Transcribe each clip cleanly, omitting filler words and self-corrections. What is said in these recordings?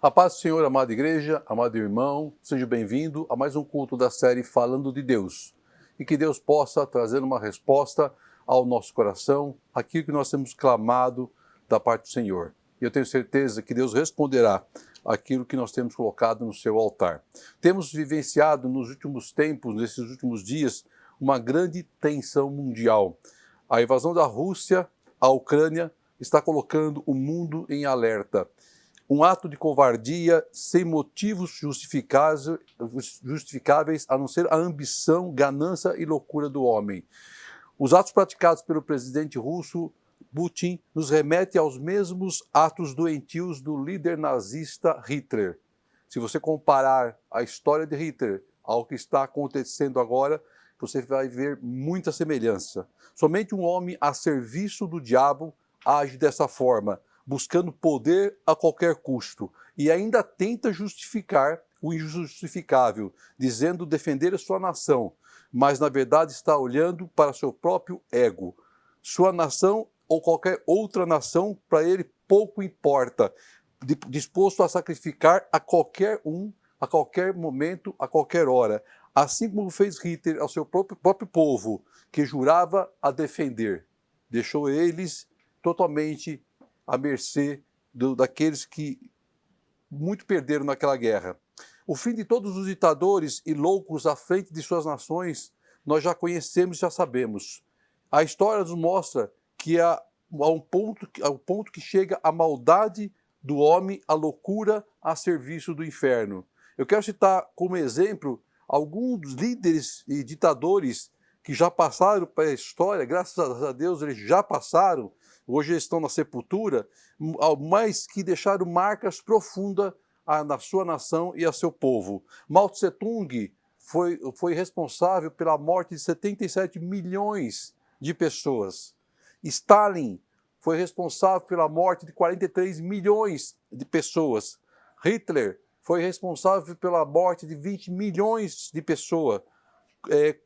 A paz do Senhor, amada igreja, amado irmão, seja bem-vindo a mais um culto da série Falando de Deus. E que Deus possa trazer uma resposta ao nosso coração, aquilo que nós temos clamado da parte do Senhor. E eu tenho certeza que Deus responderá aquilo que nós temos colocado no seu altar. Temos vivenciado nos últimos tempos, nesses últimos dias, uma grande tensão mundial. A invasão da Rússia à Ucrânia está colocando o mundo em alerta. Um ato de covardia sem motivos justificáveis, a não ser a ambição, ganância e loucura do homem. Os atos praticados pelo presidente russo Putin nos remetem aos mesmos atos doentios do líder nazista Hitler. Se você comparar a história de Hitler ao que está acontecendo agora, você vai ver muita semelhança. Somente um homem a serviço do diabo age dessa forma, buscando poder a qualquer custo, e ainda tenta justificar o injustificável, dizendo defender a sua nação, mas na verdade está olhando para seu próprio ego. Sua nação ou qualquer outra nação, para ele pouco importa, disposto a sacrificar a qualquer um, a qualquer momento, a qualquer hora, assim como fez Hitler ao seu próprio povo, que jurava a defender. Deixou eles totalmente à mercê daqueles que muito perderam naquela guerra. O fim de todos os ditadores e loucos à frente de suas nações, nós já conhecemos e já sabemos. A história nos mostra que há um ponto que chega a maldade do homem, a loucura a serviço do inferno. Eu quero citar como exemplo alguns dos líderes e ditadores que já passaram para a história, graças a Deus eles já passaram, hoje eles estão na sepultura, mas que deixaram marcas profundas na sua nação e a seu povo. Mao Tse-tung foi responsável pela morte de 77 milhões de pessoas. Stalin foi responsável pela morte de 43 milhões de pessoas. Hitler foi responsável pela morte de 20 milhões de pessoas.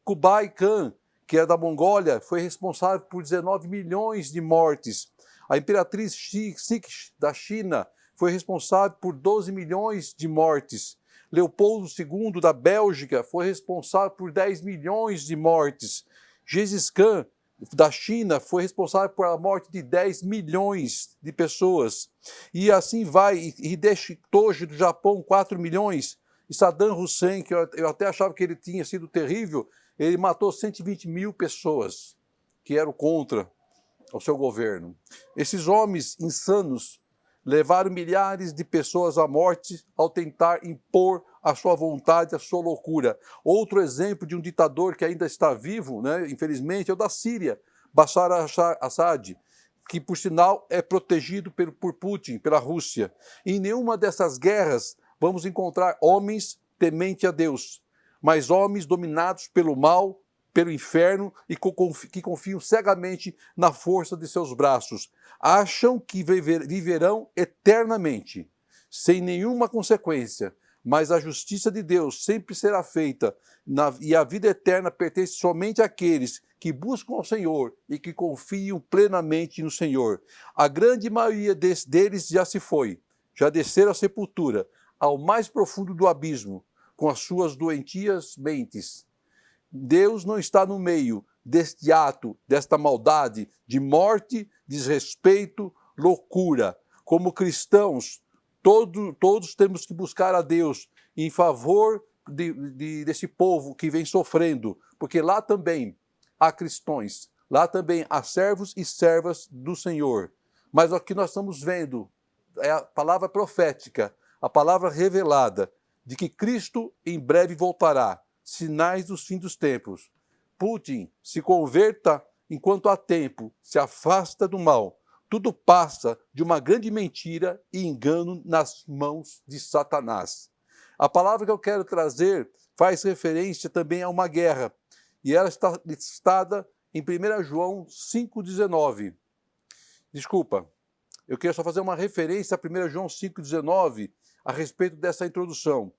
Kublai Khan, que é da Mongólia, foi responsável por 19 milhões de mortes. A imperatriz Cixi, da China, foi responsável por 12 milhões de mortes. Leopoldo II, da Bélgica, foi responsável por 10 milhões de mortes. Gengis Khan, da China, foi responsável por a morte de 10 milhões de pessoas. E assim vai. Hideshi Tojo, do Japão, 4 milhões. E Saddam Hussein, que eu até achava que ele tinha sido terrível, ele matou 120 mil pessoas que eram contra o seu governo. Esses homens insanos levaram milhares de pessoas à morte ao tentar impor a sua vontade, a sua loucura. Outro exemplo de um ditador que ainda está vivo, né, infelizmente, é o da Síria, Bashar al-Assad, que, por sinal, é protegido por Putin, pela Rússia. E em nenhuma dessas guerras vamos encontrar homens tementes a Deus, mas homens dominados pelo mal, pelo inferno e que confiam cegamente na força de seus braços. Acham que viverão eternamente, sem nenhuma consequência, mas a justiça de Deus sempre será feita e a vida eterna pertence somente àqueles que buscam ao Senhor e que confiam plenamente no Senhor. A grande maioria deles já se foi, já desceram à sepultura, ao mais profundo do abismo, com as suas doentias mentes. Deus não está no meio deste ato, desta maldade de morte, desrespeito, loucura. Como cristãos, todos temos que buscar a Deus em favor desse povo que vem sofrendo, porque lá também há cristãos, lá também há servos e servas do Senhor. Mas o que nós estamos vendo é a palavra profética, a palavra revelada de que Cristo em breve voltará, sinais dos fins dos tempos. Putin, se converta enquanto há tempo, se afasta do mal. Tudo passa de uma grande mentira e engano nas mãos de Satanás. A palavra que eu quero trazer faz referência também a uma guerra, e ela está listada em 1 João 5,19. Desculpa, eu queria só fazer uma referência a 1 João 5,19 a respeito dessa introdução,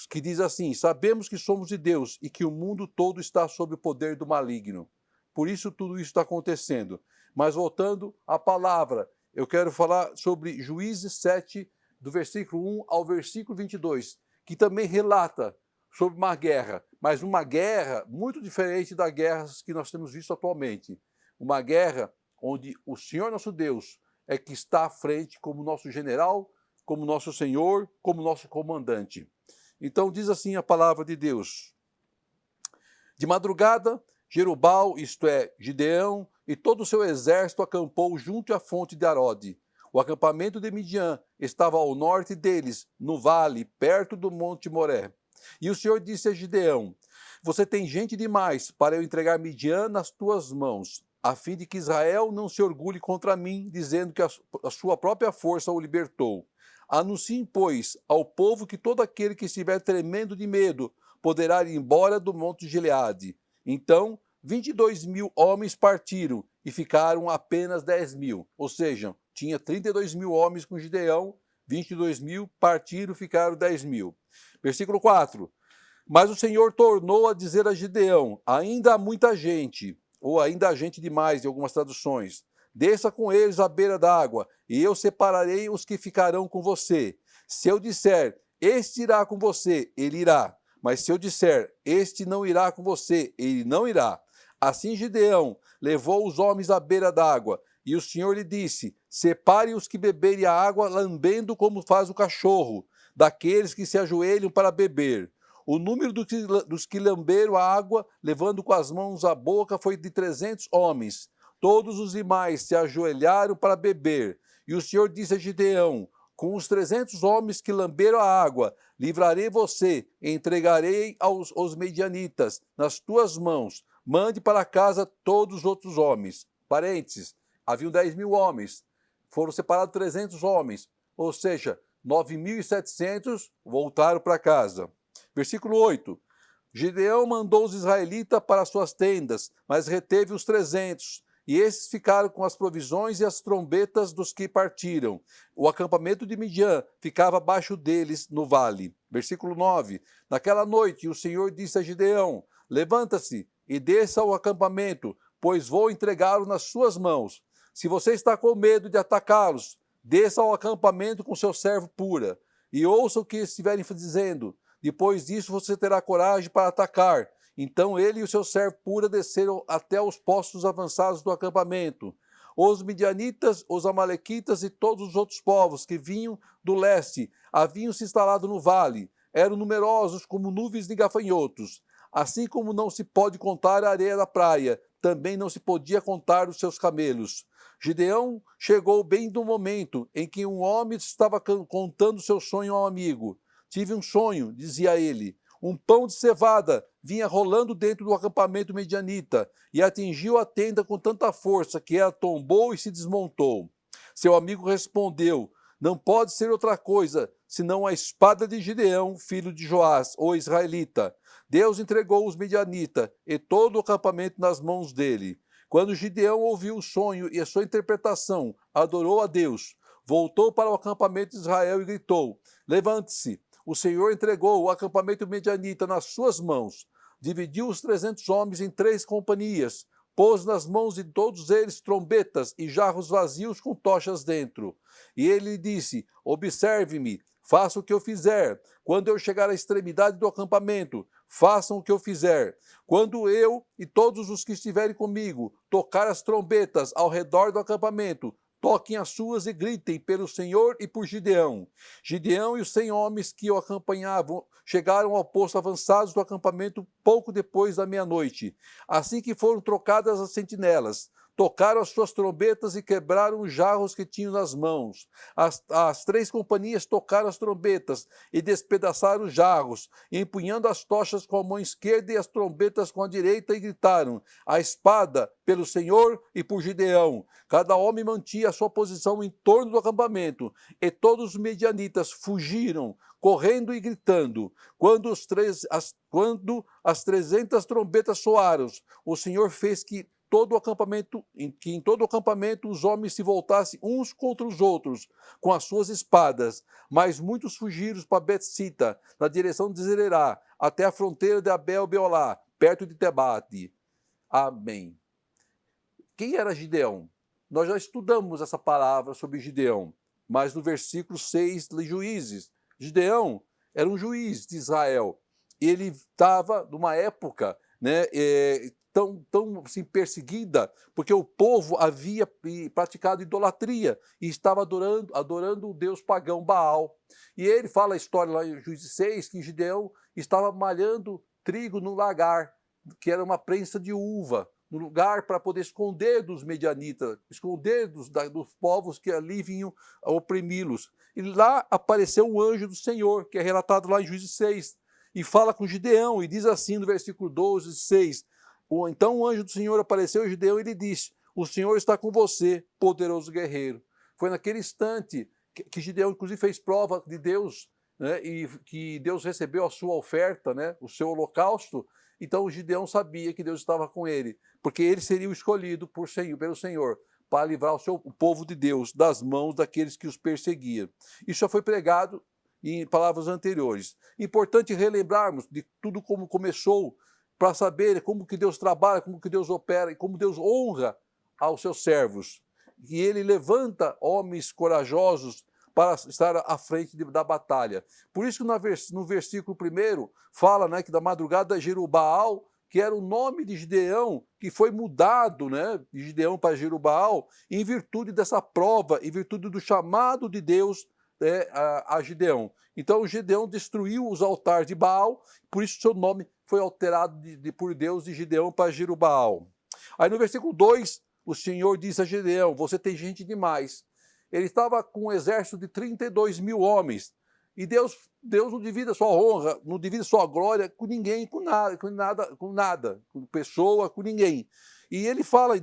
que diz assim: sabemos que somos de Deus e que o mundo todo está sob o poder do maligno. Por isso tudo isso está acontecendo. Mas voltando à palavra, eu quero falar sobre Juízes 7, do versículo 1 ao versículo 22, que também relata sobre uma guerra, mas uma guerra muito diferente das guerras que nós temos visto atualmente. Uma guerra onde o Senhor nosso Deus é que está à frente como nosso general, como nosso Senhor, como nosso comandante. Então diz assim a palavra de Deus: de madrugada, Jerubal, isto é, Gideão, e todo o seu exército acampou junto à fonte de Arode. O acampamento de Midian estava ao norte deles, no vale, perto do monte Moré. E o Senhor disse a Gideão: você tem gente demais para eu entregar Midian nas tuas mãos, a fim de que Israel não se orgulhe contra mim, dizendo que a sua própria força o libertou. Anuncie, pois, ao povo que todo aquele que estiver tremendo de medo poderá ir embora do monte Gileade. Então, 22.000 homens partiram e ficaram apenas 10.000. Ou seja, tinha 32.000 homens com Gideão, 22.000 partiram, ficaram 10.000. Versículo 4. Mas o Senhor tornou a dizer a Gideão: ainda há muita gente, ou ainda há gente demais em algumas traduções. Desça com eles à beira d'água, e eu separarei os que ficarão com você. Se eu disser, este irá com você, ele irá. Mas se eu disser, este não irá com você, ele não irá. Assim Gideão levou os homens à beira d'água, e o Senhor lhe disse: separe os que beberem a água lambendo como faz o cachorro, daqueles que se ajoelham para beber. O número dos que lamberam a água, levando com as mãos a boca, foi de 300 homens. Todos os demais se ajoelharam para beber. E o Senhor disse a Gideão: com os 300 homens que lamberam a água, livrarei você, e entregarei aos medianitas nas tuas mãos. Mande para casa todos os outros homens. Parênteses, haviam 10.000 homens, foram separados 300 homens, ou seja, 9.700 voltaram para casa. Versículo 8. Gideão mandou os israelitas para suas tendas, mas reteve os 300. E esses ficaram com as provisões e as trombetas dos que partiram. O acampamento de Midian ficava abaixo deles no vale. Versículo 9. Naquela noite o Senhor disse a Gideão: levanta-se e desça ao acampamento, pois vou entregá-lo nas suas mãos. Se você está com medo de atacá-los, desça ao acampamento com seu servo Pura, e ouça o que estiverem dizendo. Depois disso você terá coragem para atacar. Então ele e o seu servo Pura desceram até os postos avançados do acampamento. Os midianitas, os amalequitas e todos os outros povos que vinham do leste haviam se instalado no vale. Eram numerosos como nuvens de gafanhotos. Assim como não se pode contar a areia da praia, também não se podia contar os seus camelos. Gideão chegou bem no momento em que um homem estava contando seu sonho ao amigo. Tive um sonho, dizia ele. Um pão de cevada vinha rolando dentro do acampamento medianita e atingiu a tenda com tanta força que ela tombou e se desmontou. Seu amigo respondeu: não pode ser outra coisa senão a espada de Gideão, filho de Joás, o israelita. Deus entregou os medianitas e todo o acampamento nas mãos dele. Quando Gideão ouviu o sonho e a sua interpretação, adorou a Deus, voltou para o acampamento de Israel e gritou: levante-se! O Senhor entregou o acampamento medianita nas suas mãos, dividiu os 300 homens em 3 companhias, pôs nas mãos de todos eles trombetas e jarros vazios com tochas dentro. E ele lhe disse: observe-me, faça o que eu fizer. Quando eu chegar à extremidade do acampamento, façam o que eu fizer. Quando eu e todos os que estiverem comigo tocar as trombetas ao redor do acampamento, toquem as suas e gritem pelo Senhor e por Gideão. Gideão e os 100 homens que o acompanhavam chegaram ao posto avançado do acampamento pouco depois da meia-noite. Assim que foram trocadas as sentinelas, tocaram as suas trombetas e quebraram os jarros que tinham nas mãos. As 3 companhias tocaram as trombetas e despedaçaram os jarros, empunhando as tochas com a mão esquerda e as trombetas com a direita, e gritaram: a espada pelo Senhor e por Gideão. Cada homem mantinha a sua posição em torno do acampamento, e todos os medianitas fugiram, correndo e gritando. Quando as 300 trombetas soaram, o Senhor fez que em todo o acampamento os homens se voltassem uns contra os outros com as suas espadas, mas muitos fugiram para Bet-sita, na direção de Zererá, até a fronteira de Abel-Beolá, perto de Tebate. Amém. Quem era Gideão? Nós já estudamos essa palavra sobre Gideão. mas no versículo 6, Juízes. Gideão era um juiz de Israel. Ele estava numa época, né, tão assim, perseguida, porque o povo havia praticado idolatria e estava adorando o deus pagão Baal. E ele fala a história lá em Juízes 6, que Gideão estava malhando trigo no lagar, que era uma prensa de uva, no lugar para poder esconder dos medianitas, esconder dos povos que ali vinham a oprimi-los. E lá apareceu um anjo do Senhor, que é relatado lá em Juízes 6, e fala com Gideão, e diz assim no versículo 12, 6, então o anjo do Senhor apareceu a Gideão e lhe disse, o Senhor está com você, poderoso guerreiro. Foi naquele instante que Gideão, inclusive, fez prova de Deus, né, e que Deus recebeu a sua oferta, né, o seu holocausto. Então Gideão sabia que Deus estava com ele, porque ele seria o escolhido pelo Senhor para livrar o povo de Deus das mãos daqueles que os perseguiam. Isso já foi pregado em palavras anteriores. Importante relembrarmos de tudo como começou, para saber como que Deus trabalha, como que Deus opera e como Deus honra aos seus servos. E ele levanta homens corajosos para estar à frente da batalha. Por isso que no versículo 1 fala, né, que da madrugada Jerubaal, que era o nome de Gideão, que foi mudado, né, de Gideão para Jerubaal, em virtude dessa prova, em virtude do chamado de Deus a Gideão. Então Gideão destruiu os altares de Baal, por isso seu nome foi alterado por Deus de Gideão para Jerubaal. Aí no versículo 2, o Senhor disse a Gideão, você tem gente demais. Ele estava com um exército de 32 mil homens. E Deus não divide a sua honra, não divide a sua glória com ninguém, com nada, com pessoa, com ninguém. E ele fala,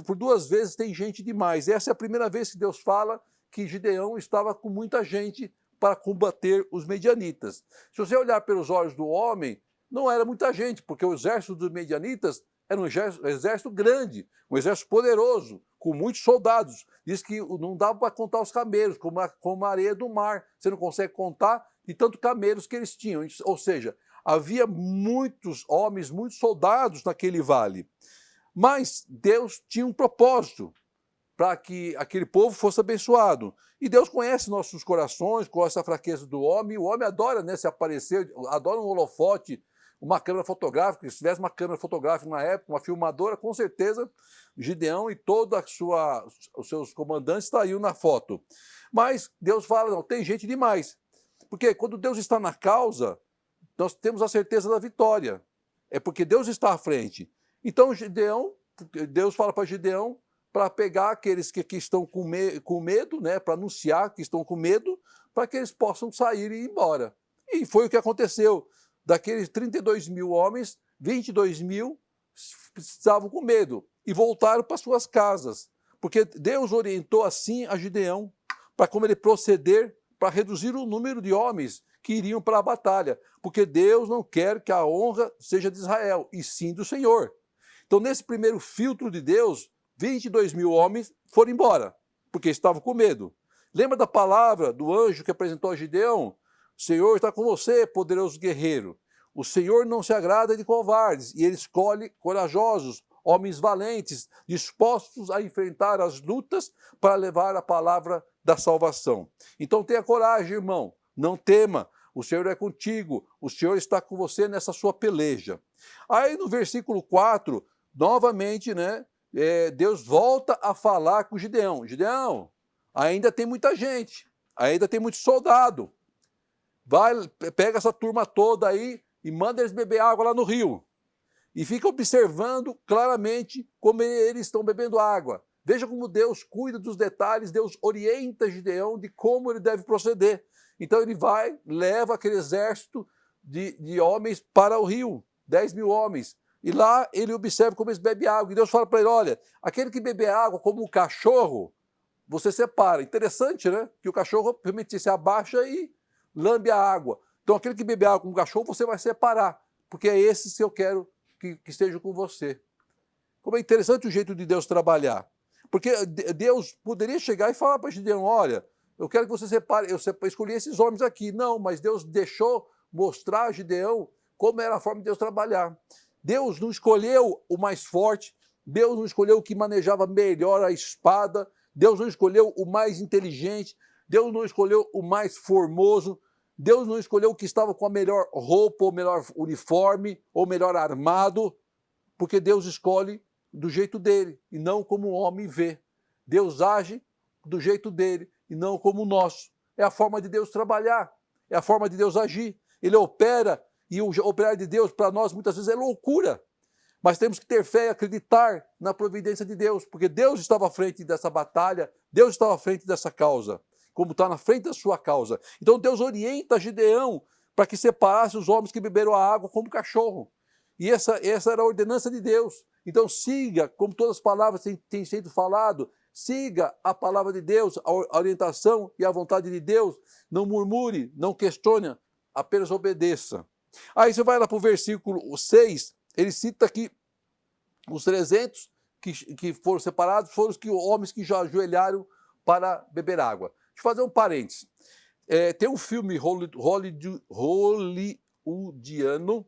por duas vezes tem gente demais. Essa é a primeira vez que Deus fala que Gideão estava com muita gente para combater os medianitas. Se você olhar pelos olhos do homem, não era muita gente, porque o exército dos medianitas era um exército grande, um exército poderoso, com muitos soldados. Diz que não dava para contar os camelos, como a areia do mar. Você não consegue contar de tanto camelos que eles tinham. Ou seja, havia muitos homens, muitos soldados naquele vale. Mas Deus tinha um propósito para que aquele povo fosse abençoado. E Deus conhece nossos corações, conhece a fraqueza do homem, e o homem adora, né, se aparecer, adora um holofote, uma câmera fotográfica. Se tivesse uma câmera fotográfica na época, uma filmadora, com certeza Gideão e todos os seus comandantes estariam na foto. Mas Deus fala, não, tem gente demais. Porque quando Deus está na causa, nós temos a certeza da vitória. É porque Deus está à frente. Então Deus fala para Gideão para pegar aqueles que estão com medo, né, para anunciar que estão com medo, para que eles possam sair e ir embora. E foi o que aconteceu. Daqueles 32 mil homens, 22 mil estavam com medo e voltaram para suas casas, porque Deus orientou assim a Gideão para como ele proceder para reduzir o número de homens que iriam para a batalha, porque Deus não quer que a honra seja de Israel, e sim do Senhor. Então, nesse primeiro filtro de Deus, 22 mil homens foram embora, porque estavam com medo. Lembra da palavra do anjo que apresentou a Gideão? O Senhor está com você, poderoso guerreiro. O Senhor não se agrada de covardes, e ele escolhe corajosos, homens valentes, dispostos a enfrentar as lutas para levar a palavra da salvação. Então tenha coragem, irmão, não tema, o Senhor é contigo, o Senhor está com você nessa sua peleja. Aí no versículo 4, novamente, né, Deus volta a falar com Gideão. Gideão, ainda tem muita gente, ainda tem muito soldado. Pega essa turma toda aí e manda eles beber água lá no rio. E fica observando claramente como eles estão bebendo água. Veja como Deus cuida dos detalhes, Deus orienta Gideão de como ele deve proceder. Então ele leva aquele exército de homens para o rio, 10 mil homens. E lá ele observa como eles bebem água. E Deus fala para ele, olha, aquele que beber água como o cachorro, você separa. Interessante, né? Que o cachorro realmente se abaixa e lambe a água. Então aquele que beber água como cachorro, você vai separar. Porque é esse que eu quero que esteja com você. Como é interessante o jeito de Deus trabalhar. Porque Deus poderia chegar e falar para Gideão, olha, eu quero que você separe, eu escolhi esses homens aqui. Não, mas Deus deixou mostrar a Gideão como era a forma de Deus trabalhar. Deus não escolheu o mais forte, Deus não escolheu o que manejava melhor a espada, Deus não escolheu o mais inteligente, Deus não escolheu o mais formoso, Deus não escolheu o que estava com a melhor roupa, ou melhor uniforme, ou melhor armado, porque Deus escolhe do jeito dele, e não como o homem vê. Deus age do jeito dele, e não como o nosso. É a forma de Deus trabalhar, é a forma de Deus agir. Ele opera, e o operar de Deus para nós muitas vezes é loucura. Mas temos que ter fé e acreditar na providência de Deus, porque Deus estava à frente dessa batalha, Deus estava à frente dessa causa, como está na frente da sua causa. Então Deus orienta Gideão para que separasse os homens que beberam a água como cachorro. E essa era a ordenança de Deus. Então siga, como todas as palavras têm sido falado, siga a palavra de Deus, a orientação e a vontade de Deus. Não murmure, não questione, apenas obedeça. Aí você vai lá para o versículo 6, ele cita que os 300 que foram separados foram os homens que já ajoelharam para beber água. Deixa eu fazer um parênteses. Tem um filme hollywoodiano,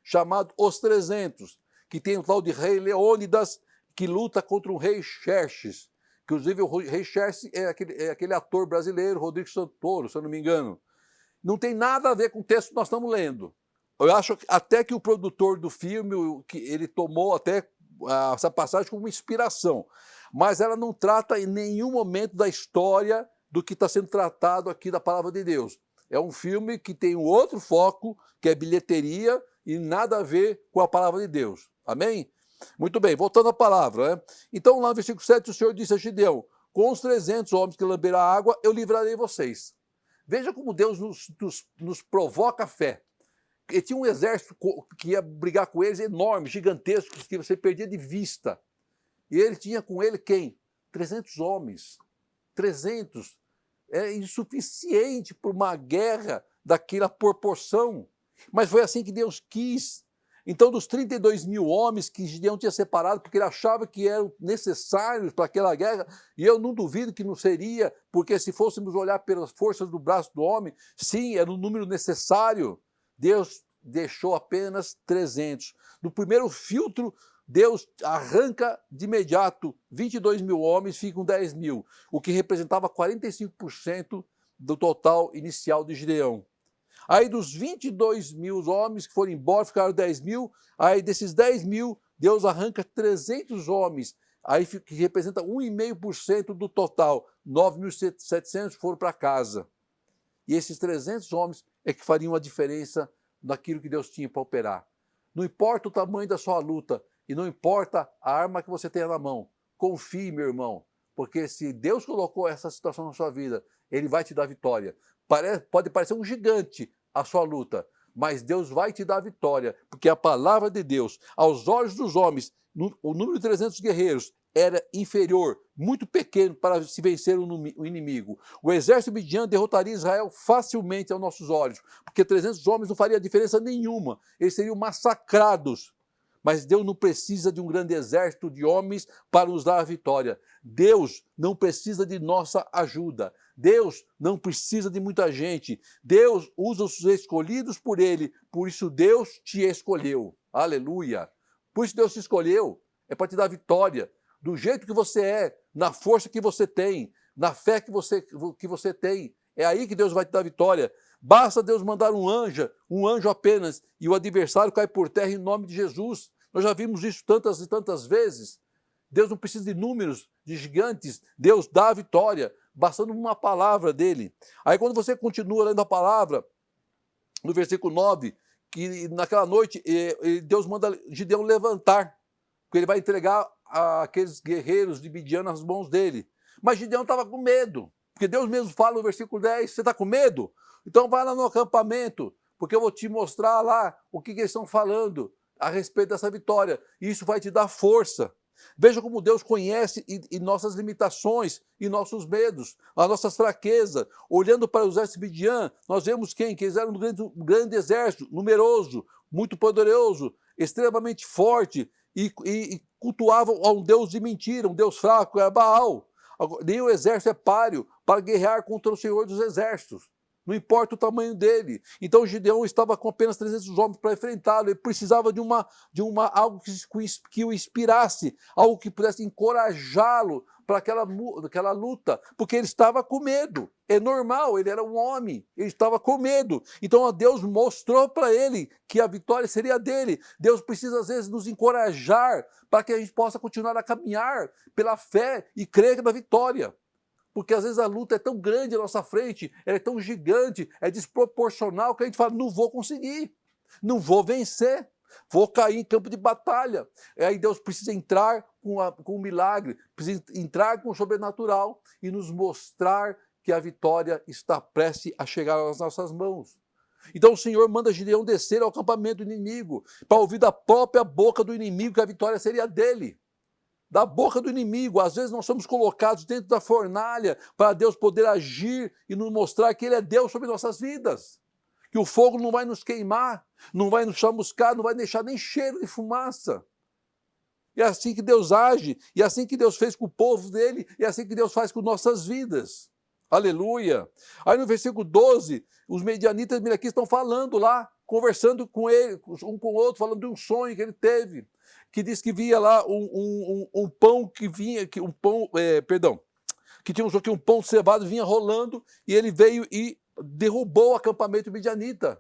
chamado Os 300, que tem o tal de Rei Leônidas, que luta contra o Rei Xerxes. Inclusive, o Rei Xerxes é aquele ator brasileiro, Rodrigo Santoro, se eu não me engano. Não tem nada a ver com o texto que nós estamos lendo. Eu acho até que o produtor do filme, que ele tomou até essa passagem como inspiração, mas ela não trata em nenhum momento da história do que está sendo tratado aqui da palavra de Deus. É um filme que tem um outro foco, que é bilheteria, e nada a ver com a palavra de Deus. Amém? Muito bem, voltando à palavra. Né? Então, lá no versículo 7, o Senhor disse a Gideão: com os 300 homens que lamberam a água, eu livrarei vocês. Veja como Deus nos provoca a fé. Ele tinha um exército que ia brigar com eles, enorme, gigantesco, que você perdia de vista. E ele tinha com ele quem? 300 homens. 300. É insuficiente para uma guerra daquela proporção. Mas foi assim que Deus quis. Então, dos 32 mil homens que Gideão tinha separado, porque ele achava que eram necessários para aquela guerra, e eu não duvido que não seria, porque se fôssemos olhar pelas forças do braço do homem, sim, era o número necessário. Deus deixou apenas 300. No primeiro filtro, Deus arranca de imediato 22 mil homens, ficam 10 mil, o que representava 45% do total inicial de Gideão. Aí dos 22 mil homens que foram embora, ficaram 10 mil, aí desses 10 mil, Deus arranca 300 homens, aí que representa 1,5% do total, 9.700 foram para casa. E esses 300 homens é que fariam a diferença naquilo que Deus tinha para operar. Não importa o tamanho da sua luta, e não importa a arma que você tenha na mão, confie, meu irmão, porque se Deus colocou essa situação na sua vida, Ele vai te dar vitória. Pode parecer um gigante a sua luta, mas Deus vai te dar a vitória, porque a palavra de Deus, aos olhos dos homens, o número de 300 guerreiros era inferior, muito pequeno para se vencer o inimigo. O exército midian derrotaria Israel facilmente aos nossos olhos, porque 300 homens não faria diferença nenhuma, eles seriam massacrados. Mas Deus não precisa de um grande exército de homens para nos dar a vitória. Deus não precisa de nossa ajuda. Deus não precisa de muita gente. Deus usa os escolhidos por Ele. Por isso Deus te escolheu. Aleluia. Por isso Deus te escolheu. É para te dar vitória. Do jeito que você é, na força que você tem, na fé que você tem. É aí que Deus vai te dar vitória. Basta Deus mandar um anjo apenas, e o adversário cai por terra em nome de Jesus. Nós já vimos isso tantas e tantas vezes. Deus não precisa de números, de gigantes. Deus dá a vitória, bastando uma palavra dele. Aí quando você continua lendo a palavra, no versículo 9, que naquela noite Deus manda Gideão levantar, porque ele vai entregar aqueles guerreiros de Midian nas mãos dele. Mas Gideão estava com medo, porque Deus mesmo fala no versículo 10, você está com medo? Então vai lá no acampamento, porque eu vou te mostrar lá o que eles estão falando a respeito dessa vitória. E isso vai te dar força. Veja como Deus conhece e nossas limitações e nossos medos, as nossas fraquezas. Olhando para o exército midian, nós vemos quem? Que eles eram um grande exército, numeroso, muito poderoso, extremamente forte, e cultuavam a um Deus de mentira, um Deus fraco, era Baal. Nem o exército é páreo para guerrear contra o Senhor dos Exércitos. não importa o tamanho dele. Então Gideão estava com apenas 300 homens para enfrentá-lo, ele precisava de algo que o inspirasse, algo que pudesse encorajá-lo para aquela luta, porque ele estava com medo. É normal, ele era um homem, ele estava com medo. Então Deus mostrou para ele que a vitória seria dele. Deus precisa às vezes nos encorajar para que a gente possa continuar a caminhar pela fé e crer na vitória. Porque às vezes a luta é tão grande à nossa frente, ela é tão gigante, é desproporcional, que a gente fala, não vou conseguir, não vou vencer, vou cair em campo de batalha. E aí Deus precisa entrar com um milagre, precisa entrar com o sobrenatural e nos mostrar que a vitória está prestes a chegar às nossas mãos. Então o Senhor manda Gideão descer ao acampamento do inimigo, para ouvir da própria boca do inimigo que a vitória seria dele. Da boca do inimigo. Às vezes nós somos colocados dentro da fornalha para Deus poder agir e nos mostrar que Ele é Deus sobre nossas vidas. Que o fogo não vai nos queimar, não vai nos chamuscar, não vai deixar nem cheiro de fumaça. É assim que Deus age, e é assim que Deus fez com o povo dele, e é assim que Deus faz com nossas vidas. Aleluia! Aí no versículo 12, os medianitas e miraquitas estão falando lá, conversando com ele, um com o outro, falando de um sonho que ele teve, que diz que via lá um pão que vinha, que tinha um pão cevado vinha rolando, e ele veio e derrubou o acampamento midianita.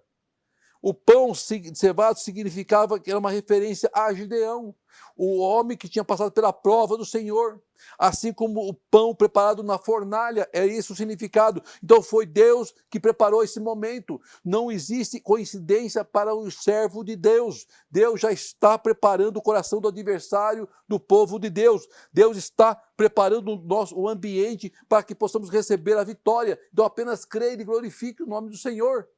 O pão cevado significava que era uma referência a Gideão, o homem que tinha passado pela prova do Senhor. Assim como o pão preparado na fornalha, é esse o significado. Então foi Deus que preparou esse momento. Não existe coincidência para o servo de Deus. Deus já está preparando o coração do adversário do povo de Deus. Deus está preparando o ambiente para que possamos receber a vitória. Então apenas creia e glorifique o nome do Senhor.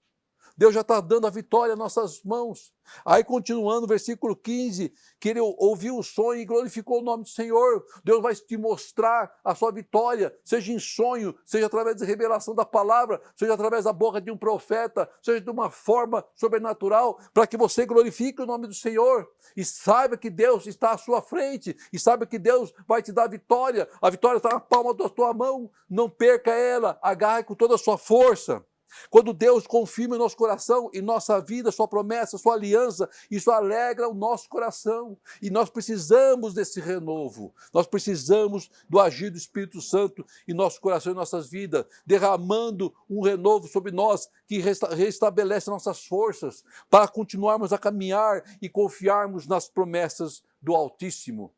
Deus já está dando a vitória às nossas mãos. Aí continuando, versículo 15, que ele ouviu o sonho e glorificou o nome do Senhor. Deus vai te mostrar a sua vitória, seja em sonho, seja através da revelação da palavra, seja através da boca de um profeta, seja de uma forma sobrenatural, para que você glorifique o nome do Senhor e saiba que Deus está à sua frente e saiba que Deus vai te dar a vitória está na palma da tua mão, não perca ela, agarre com toda a sua força. Quando Deus confirma em nosso coração, em nossa vida, sua promessa, sua aliança, isso alegra o nosso coração. E nós precisamos desse renovo. Nós precisamos do agir do Espírito Santo em nosso coração e nossas vidas, derramando um renovo sobre nós que restabelece nossas forças para continuarmos a caminhar e confiarmos nas promessas do Altíssimo.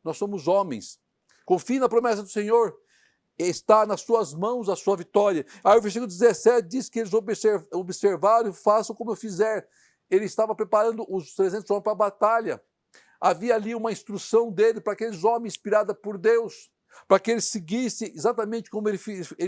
Nós somos homens. Confie na promessa do Senhor. Está nas suas mãos a sua vitória. Aí o versículo 17 diz que eles observaram e façam como eu fizer. Ele estava preparando os 300 homens para a batalha. Havia ali uma instrução dele para aqueles homens inspirada por Deus, para que eles seguissem exatamente como ele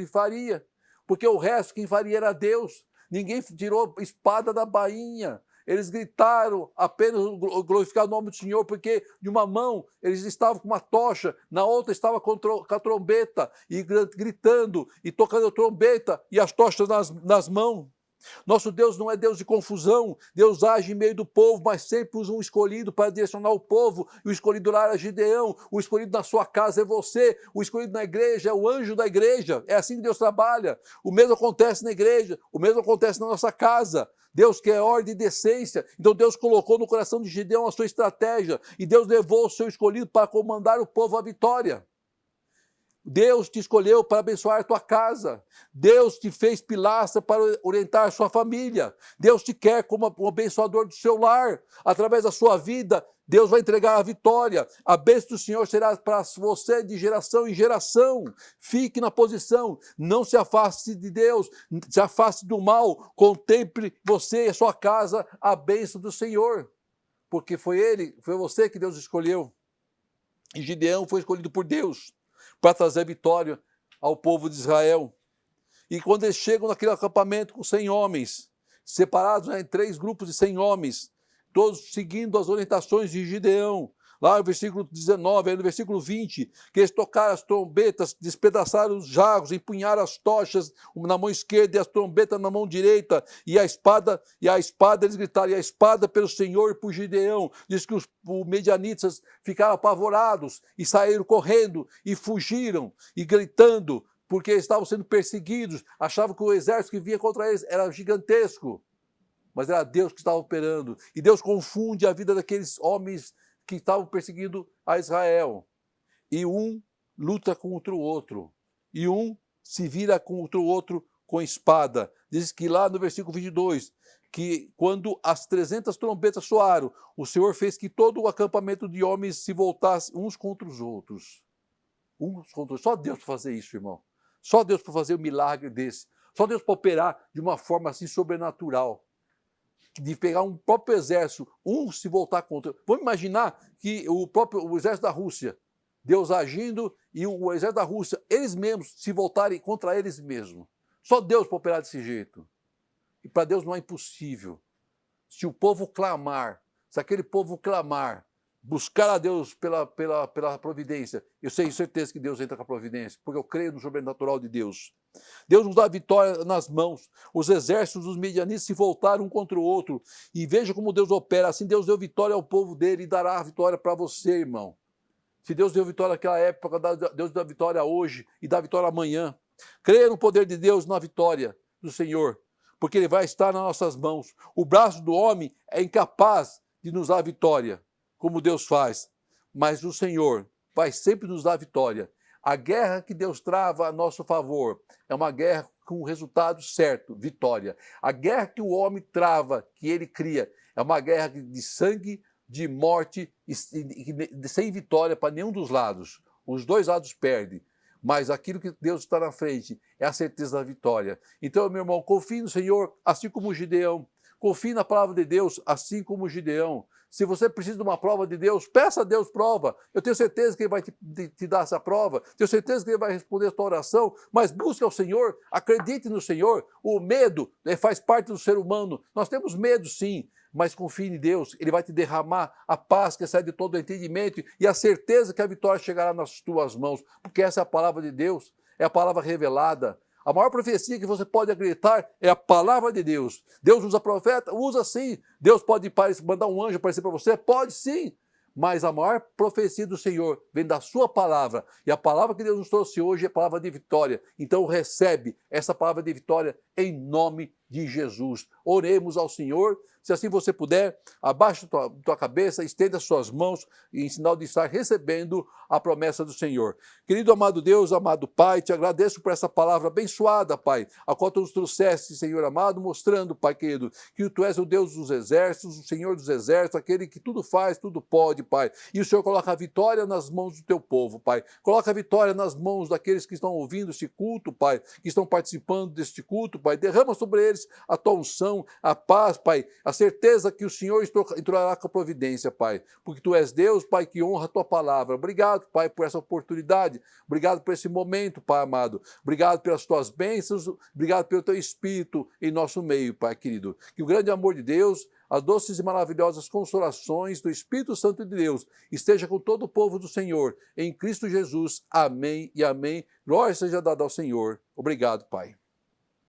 faria. Porque o resto quem faria era Deus. Ninguém tirou espada da bainha. Eles gritaram apenas glorificar o nome do Senhor, porque de uma mão eles estavam com uma tocha, na outra estava com a trombeta, e gritando, e tocando a trombeta, e as tochas nas mãos. Nosso Deus não é Deus de confusão, Deus age em meio do povo, mas sempre usa um escolhido para direcionar o povo, e o escolhido lá era Gideão, o escolhido na sua casa é você, o escolhido na igreja é o anjo da igreja, é assim que Deus trabalha. O mesmo acontece na igreja, o mesmo acontece na nossa casa. Deus quer ordem e decência, então Deus colocou no coração de Gideão a sua estratégia, e Deus levou o seu escolhido para comandar o povo à vitória. Deus te escolheu para abençoar a tua casa. Deus te fez pilastra para orientar a sua família. Deus te quer como um abençoador do seu lar. Através da sua vida, Deus vai entregar a vitória. A bênção do Senhor será para você de geração em geração. Fique na posição. Não se afaste de Deus. Se afaste do mal. Contemple você e a sua casa a bênção do Senhor. Porque foi você que Deus escolheu. E Gideão foi escolhido por Deus para trazer vitória ao povo de Israel. E quando eles chegam naquele acampamento com 100 homens, separados em 3 grupos de 100 homens, todos seguindo as orientações de Gideão, lá no versículo 19, aí no versículo 20, que eles tocaram as trombetas, despedaçaram os jagos, empunharam as tochas na mão esquerda e as trombetas na mão direita, e a espada, eles gritaram, e a espada pelo Senhor e por Gideão. Diz que os medianitas ficaram apavorados e saíram correndo e fugiram e gritando porque estavam sendo perseguidos, achavam que o exército que vinha contra eles era gigantesco, mas era Deus que estava operando. E Deus confunde a vida daqueles homens que estavam perseguindo a Israel. E um luta contra o outro, e um se vira contra o outro com espada. Diz que lá no versículo 22, que quando as 300 trombetas soaram, o Senhor fez que todo o acampamento de homens se voltasse uns contra os outros. Uns contra os outros. Só Deus para fazer isso, irmão. Só Deus para fazer um milagre desse. Só Deus para operar de uma forma assim sobrenatural. De pegar um próprio exército, um se voltar contra. Vamos imaginar que o exército da Rússia, Deus agindo e o exército da Rússia, eles mesmos se voltarem contra eles mesmos. Só Deus para operar desse jeito. E para Deus não é impossível. Se o povo clamar, se aquele povo clamar, buscar a Deus pela providência, eu tenho certeza que Deus entra com a providência, porque eu creio no sobrenatural de Deus. Deus nos dá a vitória nas mãos. Os exércitos dos midianitas se voltaram um contra o outro. E veja como Deus opera. Assim Deus deu vitória ao povo dele e dará a vitória para você, irmão. Se Deus deu vitória naquela época, Deus dá vitória hoje e dá vitória amanhã. Creia no poder de Deus, na vitória do Senhor, porque Ele vai estar nas nossas mãos. O braço do homem é incapaz de nos dar vitória, como Deus faz, mas o Senhor vai sempre nos dar vitória. A guerra que Deus trava a nosso favor é uma guerra com o resultado certo, vitória. A guerra que o homem trava, que ele cria, é uma guerra de sangue, de morte, sem vitória para nenhum dos lados. Os dois lados perdem. Mas aquilo que Deus está na frente é a certeza da vitória. Então, meu irmão, confie no Senhor, assim como o Gideão. Confie na palavra de Deus, assim como o Gideão. Se você precisa de uma prova de Deus, peça a Deus prova. Eu tenho certeza que Ele vai te dar essa prova. Tenho certeza que Ele vai responder a tua oração. Mas busque ao Senhor, acredite no Senhor. O medo faz parte do ser humano. Nós temos medo, sim. Mas confie em Deus, Ele vai te derramar a paz que excede todo o entendimento e a certeza que a vitória chegará nas tuas mãos, porque essa é a palavra de Deus, é a palavra revelada. A maior profecia que você pode acreditar é a palavra de Deus. Deus usa profeta? Usa sim. Deus pode mandar um anjo aparecer para você? Pode sim. Mas a maior profecia do Senhor vem da sua palavra. E a palavra que Deus nos trouxe hoje é a palavra de vitória. Então recebe essa palavra de vitória em nome de Jesus. Oremos ao Senhor. Se assim você puder, abaixe tua cabeça, estenda suas mãos em sinal de estar recebendo a promessa do Senhor. Querido amado Deus, amado Pai, te agradeço por essa palavra abençoada, Pai, a qual tu nos trouxeste, Senhor amado, mostrando, Pai querido, que tu és o Deus dos exércitos, o Senhor dos exércitos, aquele que tudo faz, tudo pode, Pai. E o Senhor coloca a vitória nas mãos do teu povo, Pai. Coloca a vitória nas mãos daqueles que estão ouvindo este culto, Pai, que estão participando deste culto, Pai. Derrama sobre eles a tua unção, a paz, Pai, a certeza que o Senhor entrará com a providência, Pai, porque tu és Deus, Pai, que honra a tua palavra. Obrigado, Pai, por essa oportunidade. Obrigado por esse momento, Pai amado. Obrigado pelas tuas bênçãos. Obrigado pelo teu Espírito em nosso meio, Pai querido. Que o grande amor de Deus, as doces e maravilhosas consolações do Espírito Santo de Deus esteja com todo o povo do Senhor, em Cristo Jesus. Amém e amém. Glória seja dada ao Senhor. Obrigado, Pai.